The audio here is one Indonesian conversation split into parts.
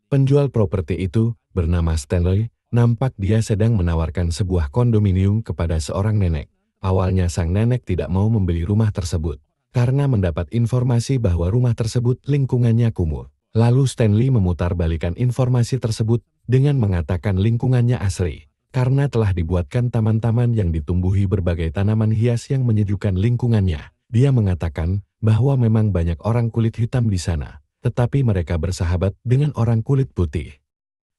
Penjual properti itu, bernama Stanley, nampak dia sedang menawarkan sebuah kondominium kepada seorang nenek. Awalnya sang nenek tidak mau membeli rumah tersebut, karena mendapat informasi bahwa rumah tersebut lingkungannya kumuh. Lalu Stanley memutarbalikkan informasi tersebut dengan mengatakan lingkungannya asri, karena telah dibuatkan taman-taman yang ditumbuhi berbagai tanaman hias yang menyejukkan lingkungannya. Dia mengatakan bahwa memang banyak orang kulit hitam di sana, tetapi mereka bersahabat dengan orang kulit putih.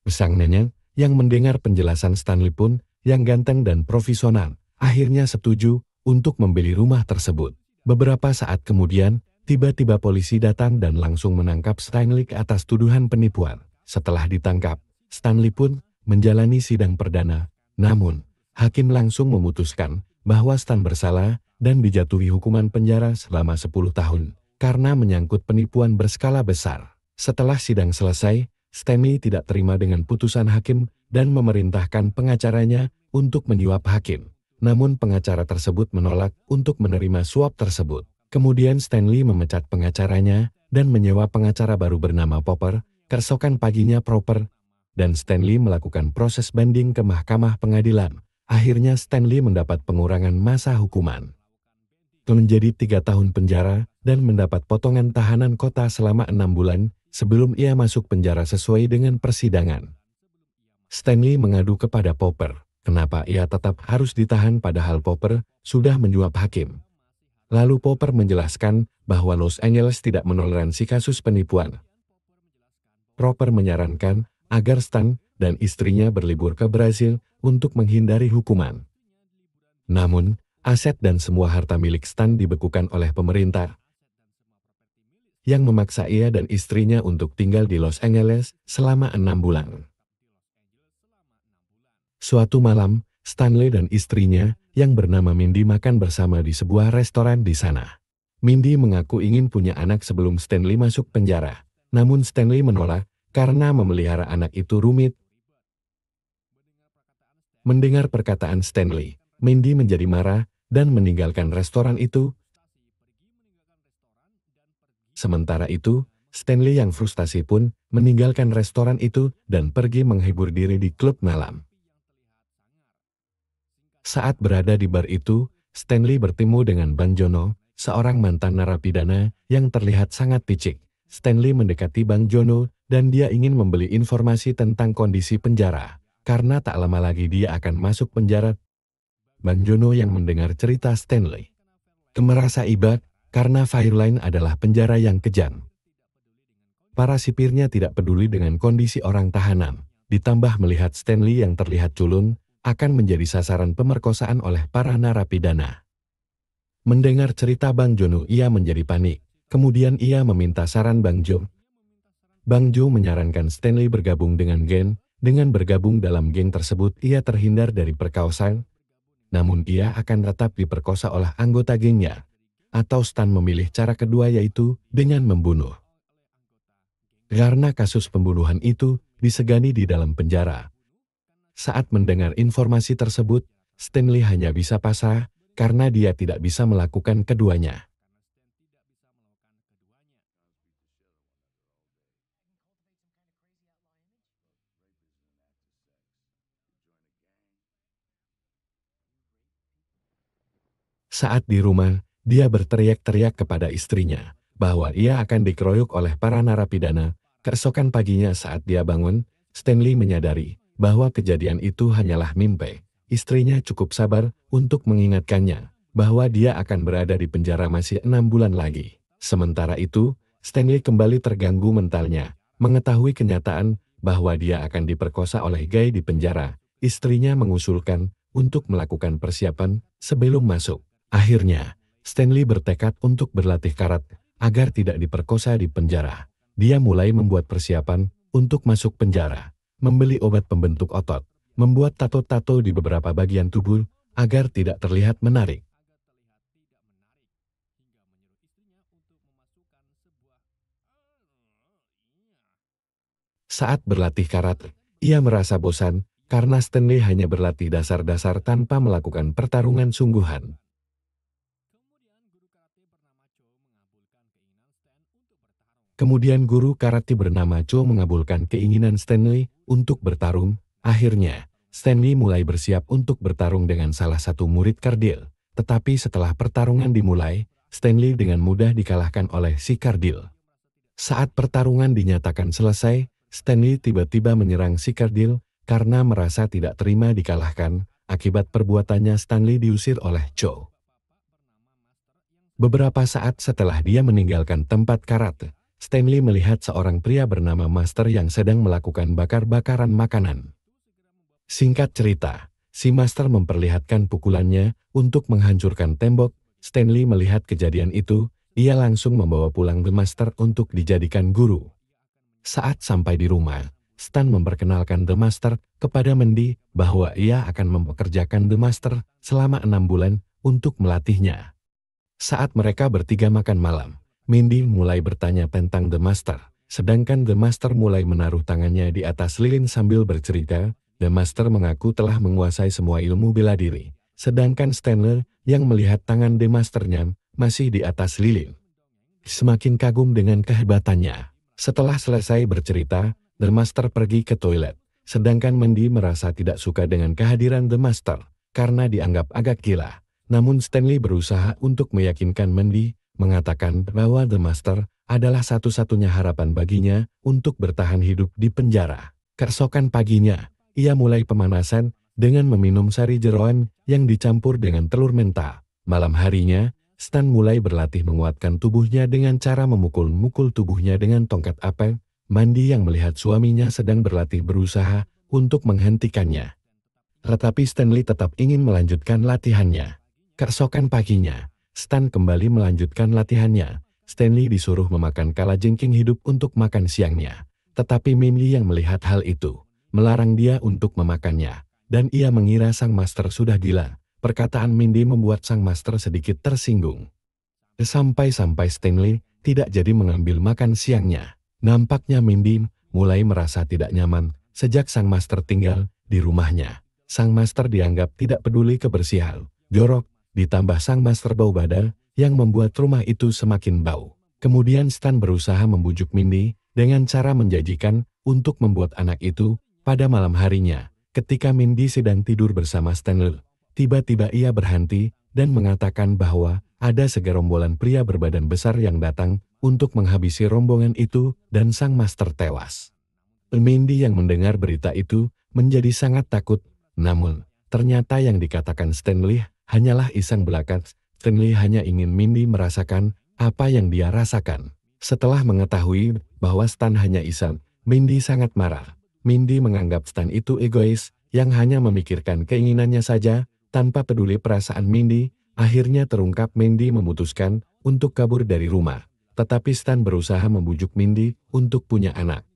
Sang nenek yang mendengar penjelasan Stanley pun, yang ganteng dan profesional, akhirnya setuju untuk membeli rumah tersebut. Beberapa saat kemudian, tiba-tiba polisi datang dan langsung menangkap Stanley atas tuduhan penipuan. Setelah ditangkap, Stanley pun menjalani sidang perdana. Namun, hakim langsung memutuskan bahwa Stan bersalah dan dijatuhi hukuman penjara selama 10 tahun karena menyangkut penipuan berskala besar. Setelah sidang selesai, Stanley tidak terima dengan putusan hakim dan memerintahkan pengacaranya untuk menyuap hakim. Namun pengacara tersebut menolak untuk menerima suap tersebut. Kemudian Stanley memecat pengacaranya dan menyewa pengacara baru bernama Popper. Keesokan paginya Popper dan Stanley melakukan proses banding ke Mahkamah Pengadilan. Akhirnya Stanley mendapat pengurangan masa hukuman menjadi 3 tahun penjara dan mendapat potongan tahanan kota selama 6 bulan sebelum ia masuk penjara sesuai dengan persidangan. Stanley mengadu kepada Popper, kenapa ia tetap harus ditahan padahal Popper sudah menyuap hakim. Lalu Popper menjelaskan bahwa Los Angeles tidak menoleransi kasus penipuan. Popper menyarankan agar Stan dan istrinya berlibur ke Brasil untuk menghindari hukuman. Namun, aset dan semua harta milik Stan dibekukan oleh pemerintah, yang memaksa ia dan istrinya untuk tinggal di Los Angeles selama 6 bulan. Suatu malam, Stanley dan istrinya, yang bernama Mindy makan bersama di sebuah restoran di sana. Mindy mengaku ingin punya anak sebelum Stanley masuk penjara, namun Stanley menolak karena memelihara anak itu rumit. Mendengar perkataan Stanley, Mindy menjadi marah dan meninggalkan restoran itu. Sementara itu, Stanley yang frustasi pun meninggalkan restoran itu dan pergi menghibur diri di klub malam. Saat berada di bar itu, Stanley bertemu dengan Bang Jono, seorang mantan narapidana yang terlihat sangat picik. Stanley mendekati Bang Jono dan dia ingin membeli informasi tentang kondisi penjara, karena tak lama lagi dia akan masuk penjara. Bang Jono yang mendengar cerita Stanley merasa iba karena Fireline adalah penjara yang kejam. Para sipirnya tidak peduli dengan kondisi orang tahanan, ditambah melihat Stanley yang terlihat culun, akan menjadi sasaran pemerkosaan oleh para narapidana. Mendengar cerita Bang Jono ia menjadi panik, kemudian ia meminta saran Bang Jo. Bang Jo menyarankan Stanley bergabung dengan geng. Dengan bergabung dalam geng tersebut ia terhindar dari perkosaan, namun ia akan tetap diperkosa oleh anggota gengnya. Atau Stan memilih cara kedua yaitu dengan membunuh. Karena kasus pembunuhan itu disegani di dalam penjara. Saat mendengar informasi tersebut, Stanley hanya bisa pasrah karena dia tidak bisa melakukan keduanya. Saat di rumah, dia berteriak-teriak kepada istrinya bahwa ia akan dikeroyok oleh para narapidana. Keesokan paginya saat dia bangun, Stanley menyadari bahwa kejadian itu hanyalah mimpi. Istrinya cukup sabar untuk mengingatkannya bahwa dia akan berada di penjara masih 6 bulan lagi. Sementara itu, Stanley kembali terganggu mentalnya, mengetahui kenyataan bahwa dia akan diperkosa oleh Guy di penjara. Istrinya mengusulkan untuk melakukan persiapan sebelum masuk. Akhirnya, Stanley bertekad untuk berlatih karat agar tidak diperkosa di penjara. Dia mulai membuat persiapan untuk masuk penjara, membeli obat pembentuk otot, membuat tato-tato di beberapa bagian tubuh agar tidak terlihat menarik. Saat berlatih karat, ia merasa bosan karena Stanley hanya berlatih dasar-dasar tanpa melakukan pertarungan sungguhan. Kemudian guru karate bernama Cho mengabulkan keinginan Stanley untuk bertarung. Akhirnya, Stanley mulai bersiap untuk bertarung dengan salah satu murid Cardile. Tetapi setelah pertarungan dimulai, Stanley dengan mudah dikalahkan oleh si Cardile. Saat pertarungan dinyatakan selesai, Stanley tiba-tiba menyerang si Cardile karena merasa tidak terima dikalahkan. Akibat perbuatannya Stanley diusir oleh Cho. Beberapa saat setelah dia meninggalkan tempat karate, Stanley melihat seorang pria bernama Master yang sedang melakukan bakar-bakaran makanan. Singkat cerita, si Master memperlihatkan pukulannya untuk menghancurkan tembok. Stanley melihat kejadian itu, ia langsung membawa pulang The Master untuk dijadikan guru. Saat sampai di rumah, Stan memperkenalkan The Master kepada Mandy bahwa ia akan mempekerjakan The Master selama 6 bulan untuk melatihnya. Saat mereka bertiga makan malam, Mandy mulai bertanya tentang The Master, sedangkan The Master mulai menaruh tangannya di atas lilin sambil bercerita. The Master mengaku telah menguasai semua ilmu bela diri, sedangkan Stanley yang melihat tangan The Masternya masih di atas lilin semakin kagum dengan kehebatannya. Setelah selesai bercerita, The Master pergi ke toilet, sedangkan Mandy merasa tidak suka dengan kehadiran The Master karena dianggap agak gila. Namun Stanley berusaha untuk meyakinkan Mandy, mengatakan bahwa The Master adalah satu-satunya harapan baginya untuk bertahan hidup di penjara. Keesokan paginya, ia mulai pemanasan dengan meminum sari jeroan yang dicampur dengan telur menta. Malam harinya, Stan mulai berlatih menguatkan tubuhnya dengan cara memukul-mukul tubuhnya dengan tongkat apel. Mandy yang melihat suaminya sedang berlatih berusaha untuk menghentikannya. Tetapi Stanley tetap ingin melanjutkan latihannya. Keesokan paginya, Stan kembali melanjutkan latihannya. Stanley disuruh memakan kalajengking hidup untuk makan siangnya. Tetapi Mandy yang melihat hal itu, melarang dia untuk memakannya. Dan ia mengira sang master sudah gila. Perkataan Mandy membuat sang master sedikit tersinggung. Sampai-sampai Stanley tidak jadi mengambil makan siangnya. Nampaknya Mandy mulai merasa tidak nyaman sejak sang master tinggal di rumahnya. Sang master dianggap tidak peduli kebersihan, jorok, ditambah sang master bau badan yang membuat rumah itu semakin bau. Kemudian Stan berusaha membujuk Mandy dengan cara menjanjikan untuk membuat anak itu pada malam harinya. Ketika Mandy sedang tidur bersama Stanley, tiba-tiba ia berhenti dan mengatakan bahwa ada segerombolan pria berbadan besar yang datang untuk menghabisi rombongan itu dan sang master tewas. Mandy yang mendengar berita itu menjadi sangat takut, namun ternyata yang dikatakan Stanley hanyalah iseng belaka. Stanley hanya ingin Mandy merasakan apa yang dia rasakan. Setelah mengetahui bahwa Stan hanya iseng, Mandy sangat marah. Mandy menganggap Stan itu egois yang hanya memikirkan keinginannya saja tanpa peduli perasaan Mandy. Akhirnya terungkap Mandy memutuskan untuk kabur dari rumah. Tetapi Stan berusaha membujuk Mandy untuk punya anak.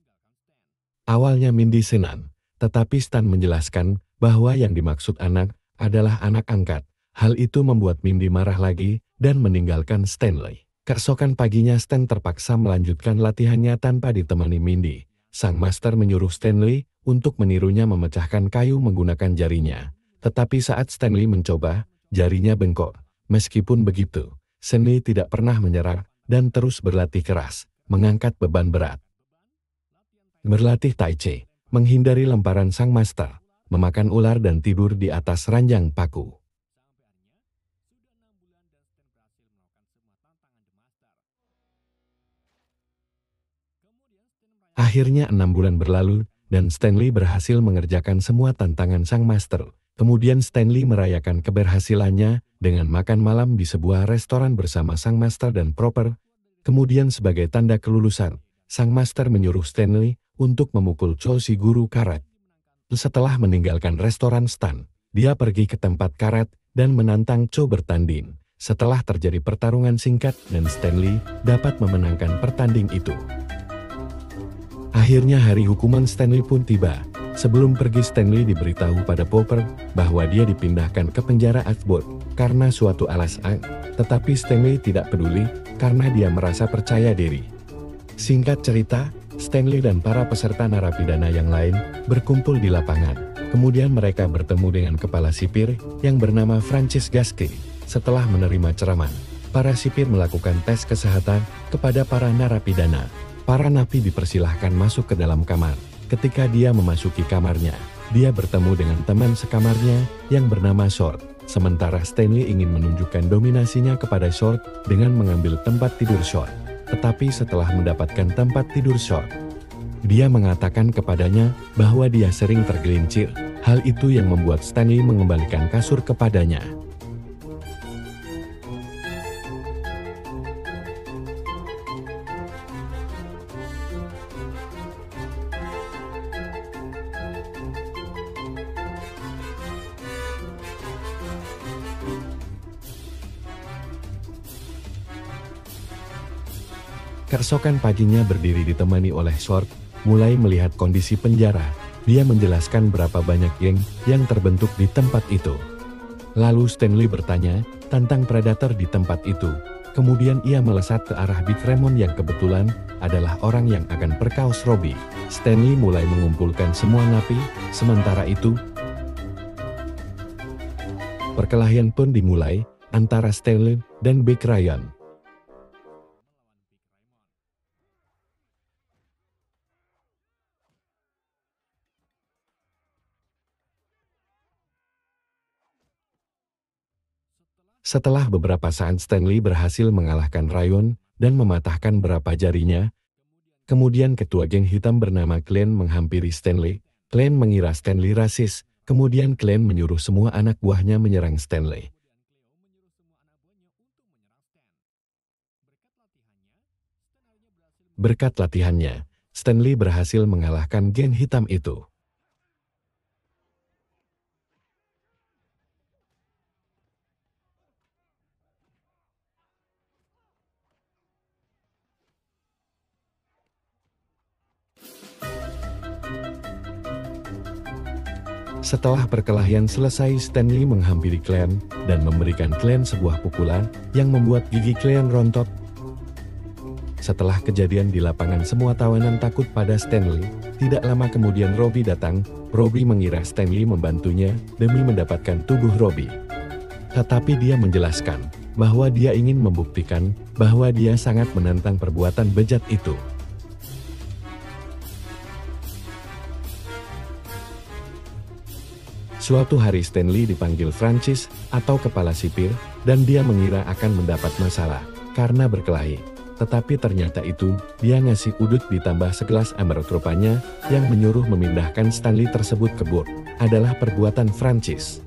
Awalnya Mandy senang, tetapi Stan menjelaskan bahwa yang dimaksud anak adalah anak angkat. Hal itu membuat Mandy marah lagi dan meninggalkan Stanley. Keesokan paginya Stan terpaksa melanjutkan latihannya tanpa ditemani Mandy. Sang master menyuruh Stanley untuk menirunya memecahkan kayu menggunakan jarinya. Tetapi saat Stanley mencoba, jarinya bengkok. Meskipun begitu, Stanley tidak pernah menyerah dan terus berlatih keras, mengangkat beban berat. Berlatih Tai Chi, menghindari lemparan sang master, memakan ular dan tidur di atas ranjang paku. Akhirnya 6 bulan berlalu, dan Stanley berhasil mengerjakan semua tantangan sang master. Kemudian Stanley merayakan keberhasilannya dengan makan malam di sebuah restoran bersama sang master dan proper. Kemudian sebagai tanda kelulusan, sang master menyuruh Stanley untuk memukul Cho si guru karat. Setelah meninggalkan restoran Stan, dia pergi ke tempat karat dan menantang Cho bertanding. Setelah terjadi pertarungan singkat dan Stanley dapat memenangkan pertanding itu. Akhirnya hari hukuman Stanley pun tiba. Sebelum pergi Stanley diberitahu pada Popper bahwa dia dipindahkan ke penjara Ashford karena suatu alasan, tetapi Stanley tidak peduli karena dia merasa percaya diri. Singkat cerita, Stanley dan para peserta narapidana yang lain berkumpul di lapangan. Kemudian mereka bertemu dengan kepala sipir yang bernama Francis Gaske. Setelah menerima ceramah, para sipir melakukan tes kesehatan kepada para narapidana. Para napi dipersilahkan masuk ke dalam kamar. Ketika dia memasuki kamarnya, dia bertemu dengan teman sekamarnya yang bernama Short. Sementara Stanley ingin menunjukkan dominasinya kepada Short dengan mengambil tempat tidur Short. Tetapi setelah mendapatkan tempat tidur Short, dia mengatakan kepadanya bahwa dia sering tergelincir. Hal itu yang membuat Stanley mengembalikan kasur kepadanya. Keesokan paginya berdiri ditemani oleh Short, mulai melihat kondisi penjara. Dia menjelaskan berapa banyak geng yang terbentuk di tempat itu. Lalu Stanley bertanya tentang predator di tempat itu. Kemudian ia melesat ke arah Big Raymond yang kebetulan adalah orang yang akan perkaos Robbie. Stanley mulai mengumpulkan semua napi, sementara itu perkelahian pun dimulai antara Stanley dan Big Ryan. Setelah beberapa saat Stanley berhasil mengalahkan Ryan dan mematahkan beberapa jarinya, kemudian ketua geng hitam bernama Glenn menghampiri Stanley. Glenn mengira Stanley rasis, kemudian Glenn menyuruh semua anak buahnya menyerang Stanley. Berkat latihannya, Stanley berhasil mengalahkan geng hitam itu. Setelah perkelahian selesai, Stanley menghampiri Glenn dan memberikan Glenn sebuah pukulan yang membuat gigi Glenn rontok. Setelah kejadian di lapangan, semua tawanan takut pada Stanley. Tidak lama kemudian Robbie datang. Robbie mengira Stanley membantunya demi mendapatkan tubuh Robbie. Tetapi dia menjelaskan bahwa dia ingin membuktikan bahwa dia sangat menentang perbuatan bejat itu. Suatu hari Stanley dipanggil Francis atau kepala sipir dan dia mengira akan mendapat masalah karena berkelahi. Tetapi ternyata itu dia ngasih udut ditambah segelas Amber. Rupanya yang menyuruh memindahkan Stanley tersebut ke Bourne adalah perbuatan Francis.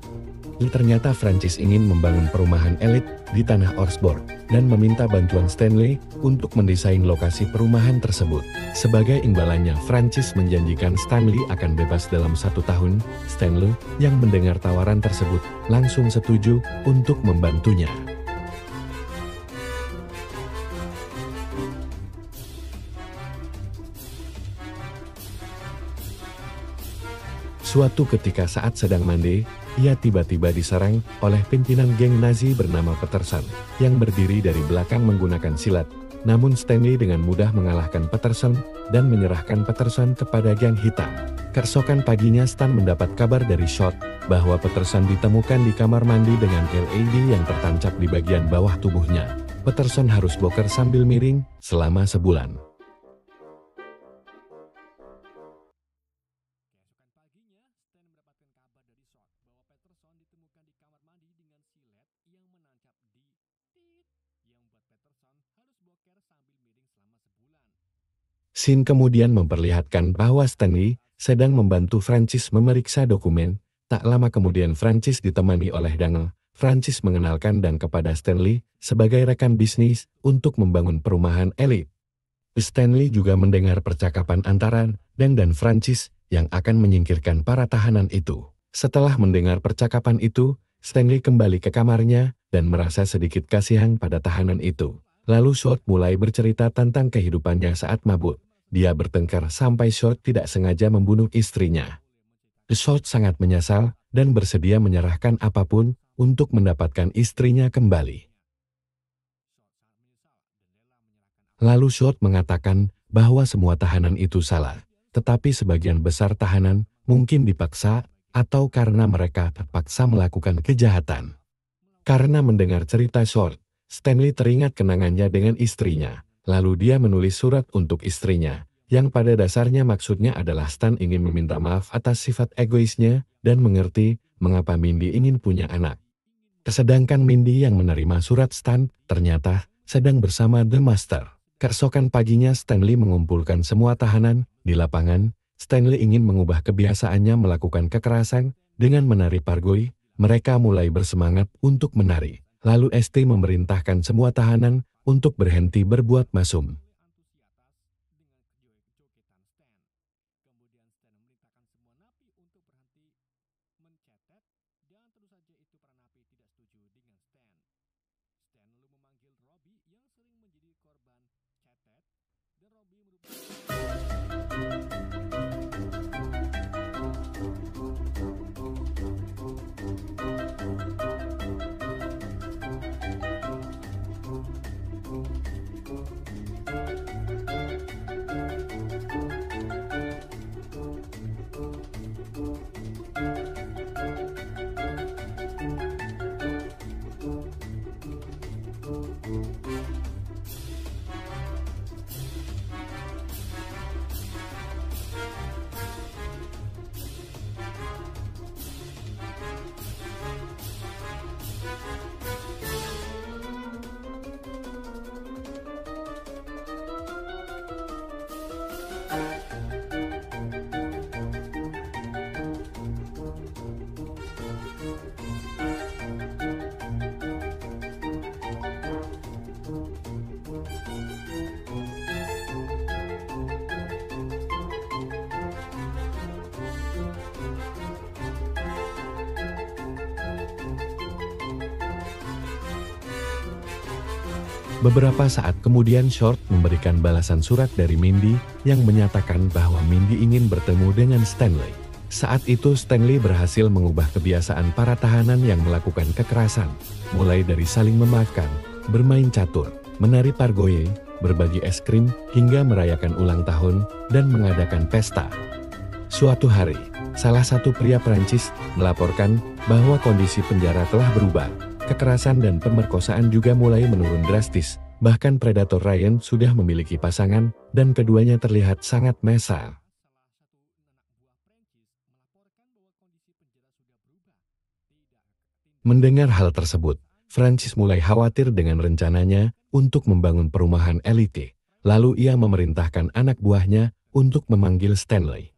Ternyata Francis ingin membangun perumahan elit di tanah Osborne dan meminta bantuan Stanley untuk mendesain lokasi perumahan tersebut. Sebagai imbalannya, Francis menjanjikan Stanley akan bebas dalam 1 tahun. Stanley yang mendengar tawaran tersebut langsung setuju untuk membantunya. Suatu ketika saat sedang mandi, ia tiba-tiba diserang oleh pimpinan geng Nazi bernama Peterson, yang berdiri dari belakang menggunakan silat. Namun Stanley dengan mudah mengalahkan Peterson dan menyerahkan Peterson kepada geng hitam. Keesokan paginya Stan mendapat kabar dari Short bahwa Peterson ditemukan di kamar mandi dengan LED yang tertancap di bagian bawah tubuhnya. Peterson harus boker sambil miring selama sebulan. Scene kemudian memperlihatkan bahwa Stanley sedang membantu Francis memeriksa dokumen. Tak lama kemudian Francis ditemani oleh Daniel. Francis mengenalkan Dan kepada Stanley sebagai rekan bisnis untuk membangun perumahan elit. Stanley juga mendengar percakapan antara Dan dan Francis yang akan menyingkirkan para tahanan itu. Setelah mendengar percakapan itu, Stanley kembali ke kamarnya dan merasa sedikit kasihan pada tahanan itu. Lalu Short mulai bercerita tentang kehidupannya saat mabuk. Dia bertengkar sampai Short tidak sengaja membunuh istrinya. Short sangat menyesal dan bersedia menyerahkan apapun untuk mendapatkan istrinya kembali. Lalu Short mengatakan bahwa semua tahanan itu salah, tetapi sebagian besar tahanan mungkin dipaksa atau karena mereka terpaksa melakukan kejahatan. Karena mendengar cerita Short, Stanley teringat kenangannya dengan istrinya. Lalu dia menulis surat untuk istrinya, yang pada dasarnya maksudnya adalah Stan ingin meminta maaf atas sifat egoisnya dan mengerti mengapa Mindy ingin punya anak. Sedangkan Mindy yang menerima surat Stan ternyata sedang bersama The Master. Keesokan paginya Stanley mengumpulkan semua tahanan di lapangan. Stanley ingin mengubah kebiasaannya melakukan kekerasan dengan menari pargoi. Mereka mulai bersemangat untuk menari. Lalu ST memerintahkan semua tahanan untuk berhenti berbuat mesum. Beberapa saat kemudian Short memberikan balasan surat dari Mindy yang menyatakan bahwa Mindy ingin bertemu dengan Stanley. Saat itu Stanley berhasil mengubah kebiasaan para tahanan yang melakukan kekerasan, mulai dari saling memaafkan, bermain catur, menari pargoye, berbagi es krim, hingga merayakan ulang tahun dan mengadakan pesta. Suatu hari, salah satu pria Prancis melaporkan bahwa kondisi penjara telah berubah. Kekerasan dan pemerkosaan juga mulai menurun drastis, bahkan predator Ryan sudah memiliki pasangan dan keduanya terlihat sangat mesra. Mendengar hal tersebut, Francis mulai khawatir dengan rencananya untuk membangun perumahan elite. Lalu ia memerintahkan anak buahnya untuk memanggil Stanley.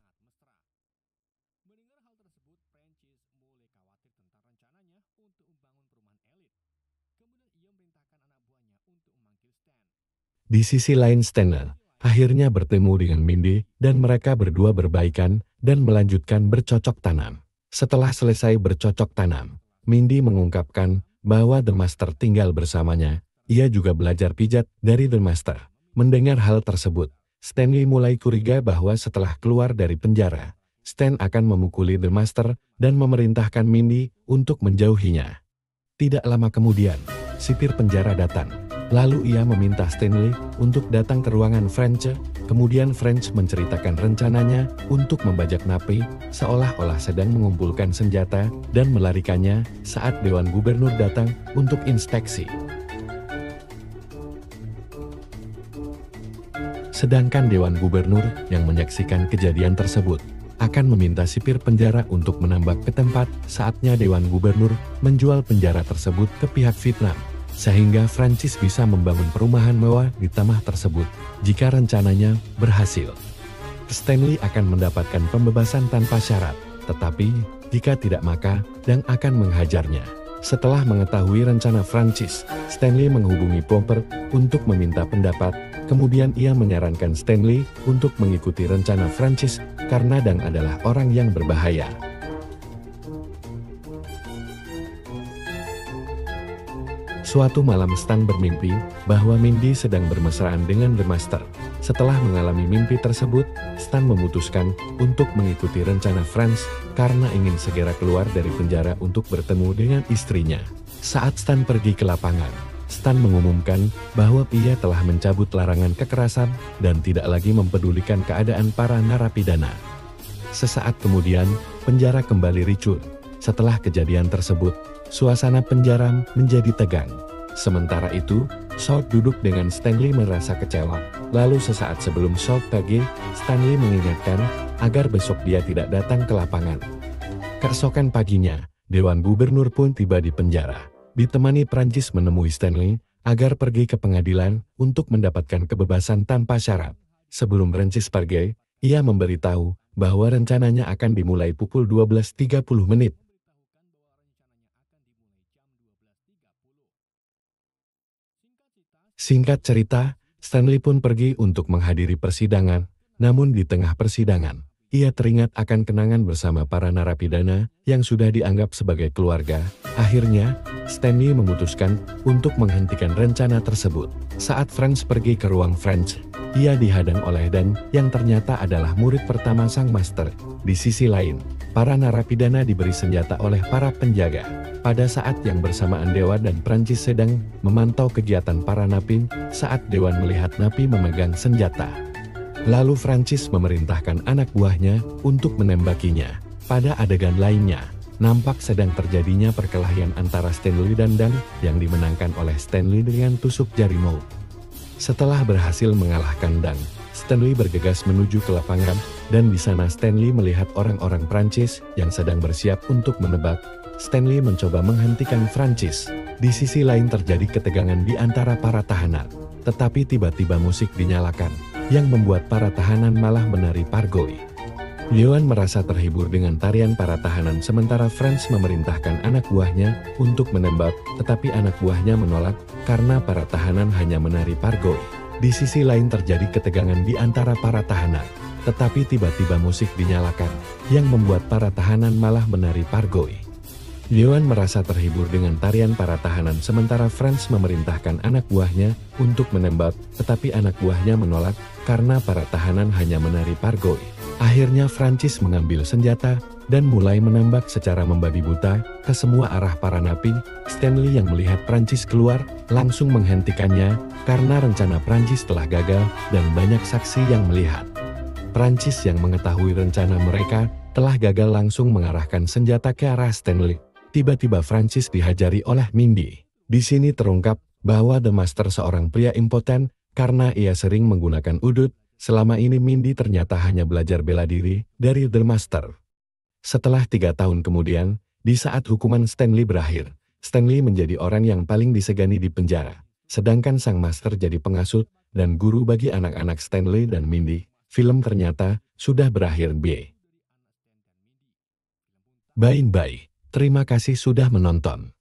Di sisi lain Stanley akhirnya bertemu dengan Mindy dan mereka berdua berbaikan dan melanjutkan bercocok tanam. Setelah selesai bercocok tanam, Mindy mengungkapkan bahwa The Master tinggal bersamanya. Ia juga belajar pijat dari The Master. Mendengar hal tersebut, Stanley mulai curiga bahwa setelah keluar dari penjara, Stan akan memukuli The Master dan memerintahkan Mindy untuk menjauhinya. Tidak lama kemudian, sipir penjara datang. Lalu ia meminta Stanley untuk datang ke ruangan French, kemudian French menceritakan rencananya untuk membajak napi, seolah-olah sedang mengumpulkan senjata dan melarikannya saat Dewan Gubernur datang untuk inspeksi. Sedangkan Dewan Gubernur yang menyaksikan kejadian tersebut akan meminta sipir penjara untuk menambah ke tempat. Saatnya Dewan Gubernur menjual penjara tersebut ke pihak Vietnam. Sehingga Francis bisa membangun perumahan mewah di tanah tersebut jika rencananya berhasil. Stanley akan mendapatkan pembebasan tanpa syarat, tetapi jika tidak maka dan akan menghajarnya. Setelah mengetahui rencana Francis, Stanley menghubungi Pomper untuk meminta pendapat. Kemudian ia menyarankan Stanley untuk mengikuti rencana Francis karena Dang adalah orang yang berbahaya. Suatu malam Stan bermimpi bahwa Mindy sedang bermesraan dengan The Master. Setelah mengalami mimpi tersebut, Stan memutuskan untuk mengikuti rencana Franz karena ingin segera keluar dari penjara untuk bertemu dengan istrinya. Saat Stan pergi ke lapangan, Stan mengumumkan bahwa ia telah mencabut larangan kekerasan dan tidak lagi mempedulikan keadaan para narapidana. Sesaat kemudian, penjara kembali ricuh. Setelah kejadian tersebut, suasana penjara menjadi tegang. Sementara itu, Shaw duduk dengan Stanley merasa kecewa. Lalu sesaat sebelum Shaw pergi, Stanley mengingatkan agar besok dia tidak datang ke lapangan. Keesokan paginya, Dewan Gubernur pun tiba di penjara. Ditemani Prancis menemui Stanley agar pergi ke pengadilan untuk mendapatkan kebebasan tanpa syarat. Sebelum Prancis pergi, ia memberitahu bahwa rencananya akan dimulai pukul 12.30 menit. Singkat cerita, Stanley pun pergi untuk menghadiri persidangan, namun di tengah persidangan, ia teringat akan kenangan bersama para narapidana yang sudah dianggap sebagai keluarga. Akhirnya, Stanley memutuskan untuk menghentikan rencana tersebut. Saat Franz pergi ke ruang Franz, ia dihadang oleh Dan yang ternyata adalah murid pertama sang master. Di sisi lain, para narapidana diberi senjata oleh para penjaga. Pada saat yang bersamaan Dewa dan Prancis sedang memantau kegiatan para napi saat Dewan melihat napi memegang senjata. Lalu Prancis memerintahkan anak buahnya untuk menembakinya. Pada adegan lainnya, nampak sedang terjadinya perkelahian antara Stanley dan Dan yang dimenangkan oleh Stanley dengan tusuk jari maut. Setelah berhasil mengalahkan Dan, Stanley bergegas menuju ke lapangan dan di sana Stanley melihat orang-orang Prancis yang sedang bersiap untuk menebak. Stanley mencoba menghentikan Prancis. Di sisi lain terjadi ketegangan di antara para tahanan. Tetapi tiba-tiba musik dinyalakan, yang membuat para tahanan malah menari pargoi. Leon merasa terhibur dengan tarian para tahanan sementara Franz memerintahkan anak buahnya untuk menembak, tetapi anak buahnya menolak karena para tahanan hanya menari pargoi. Di sisi lain terjadi ketegangan di antara para tahanan. Tetapi tiba-tiba musik dinyalakan, yang membuat para tahanan malah menari pargoi. Leon merasa terhibur dengan tarian para tahanan sementara Franz memerintahkan anak buahnya untuk menembak, tetapi anak buahnya menolak karena para tahanan hanya menari pargoi. Akhirnya Prancis mengambil senjata dan mulai menembak secara membabi buta ke semua arah para napi. Stanley yang melihat Prancis keluar langsung menghentikannya karena rencana Prancis telah gagal dan banyak saksi yang melihat. Prancis yang mengetahui rencana mereka telah gagal langsung mengarahkan senjata ke arah Stanley. Tiba-tiba Prancis dihajari oleh Mindy. Di sini terungkap bahwa The Master seorang pria impoten karena ia sering menggunakan udut. Selama ini Mindy ternyata hanya belajar bela diri dari The Master. Setelah 3 tahun kemudian, di saat hukuman Stanley berakhir, Stanley menjadi orang yang paling disegani di penjara. Sedangkan sang master jadi pengasuh dan guru bagi anak-anak Stanley dan Mindy. Film ternyata sudah berakhir. Bye-bye. Terima kasih sudah menonton.